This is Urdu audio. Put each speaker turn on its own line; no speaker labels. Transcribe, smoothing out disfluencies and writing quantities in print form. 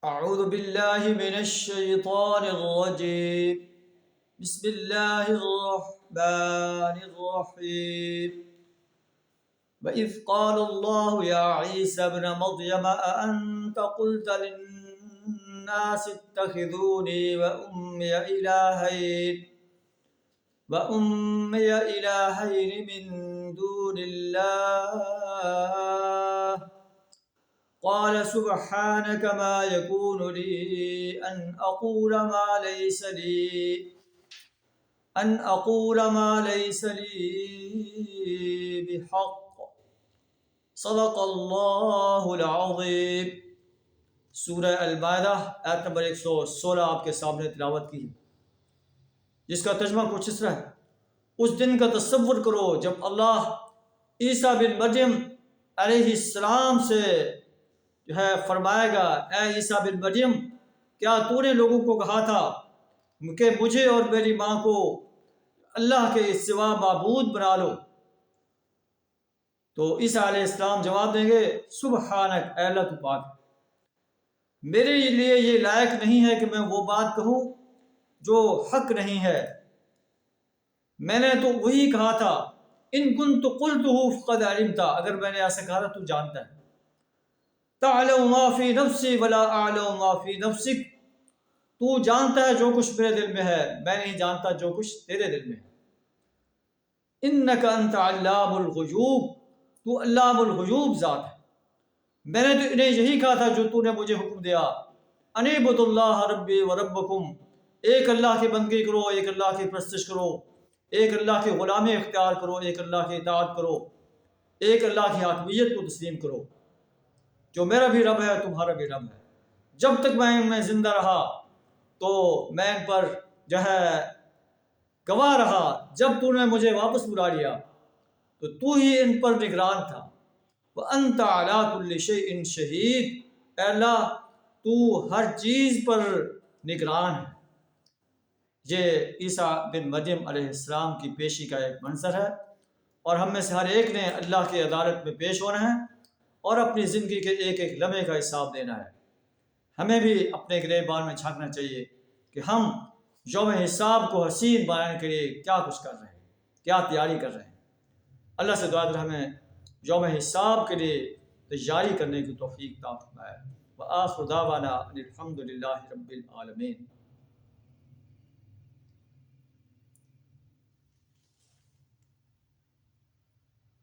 أعوذ بالله من الشيطان الرجيم. بسم الله الرحمن الرحيم. وإذ قال الله يا عيسى ابن مريم أأنت قلت للناس اتخذوني وأمي إلهين من دون الله قال سبحانك ما يكون لي أن أقول ما ليس لي بحق صدق اللہ العظیم. سورہ المائدہ آیت نمبر 116 آپ کے سامنے تلاوت کی، جس کا ترجمہ کچھ اس طرح ہے: اس دن کا تصور کرو جب اللہ عیسیٰ بن مریم علیہ السلام سے فرمائے گا، اے عیسیٰ بن مریم، کیا تو نے لوگوں کو کہا تھا کہ مجھے اور میری ماں کو اللہ کے سوا معبود بنا لو؟ تو عیسیٰ علیہ السلام جواب دیں گے، سبحانک، اے اللہ تو پاک، میرے لیے یہ لائق نہیں ہے کہ میں وہ بات کہوں جو حق نہیں ہے. میں نے تو وہی کہا تھا، ان کنت قلتہ فقد علمتا، اگر میں نے ایسا کہا تھا تو جانتا ہے. تعلم ما فی نفسی ولا اعلم ما فی نفسک، تو جانتا ہے جو کچھ میرے دل میں ہے، میں نہیں جانتا جو کچھ تیرے دل میں ہے. انک انت علام الغیوب، تو علام الغیوب ذات ہے. میں نے تو انہیں یہی کہا تھا جو تو نے مجھے حکم دیا، ان اعبدوا اللہ ربی و ربکم، ایک اللہ کی بندگی کرو، ایک اللہ کی پرستش کرو، ایک اللہ کی غلامی اختیار کرو، ایک اللہ کی اطاعت کرو، ایک اللہ کی حاکمیت کو تسلیم کرو، جو میرا بھی رب ہے تمہارا بھی رب ہے. جب تک میں زندہ رہا تو میں ان پر گواہ رہا، جب تو نے مجھے واپس بلا لیا تو تو ہی ان پر نگران تھا. وَأَنْتَ عَلَىٰ كُلِّ شَيْءٍ شَهِيدٌ، اے اللہ تو ہر چیز پر نگران ہے. یہ عیسیٰ بن مریم علیہ السلام کی پیشی کا ایک منظر ہے، اور ہم میں سے ہر ایک نے اللہ کی عدالت میں پیش ہونا ہے اور اپنی زندگی کے ایک ایک لمحے کا حساب دینا ہے. ہمیں بھی اپنے گریبان میں جھانکنا چاہیے کہ ہم یوم حساب کو حسین بنانے کے لیے کیا کچھ کر رہے ہیں، کیا تیاری کر رہے ہیں. اللہ سے دعا ہمیں یوم حساب کے لیے تیاری کرنے کی توفیق عطا فرمائے. وآخر دعوانا ان الحمد للہ رب العالمین.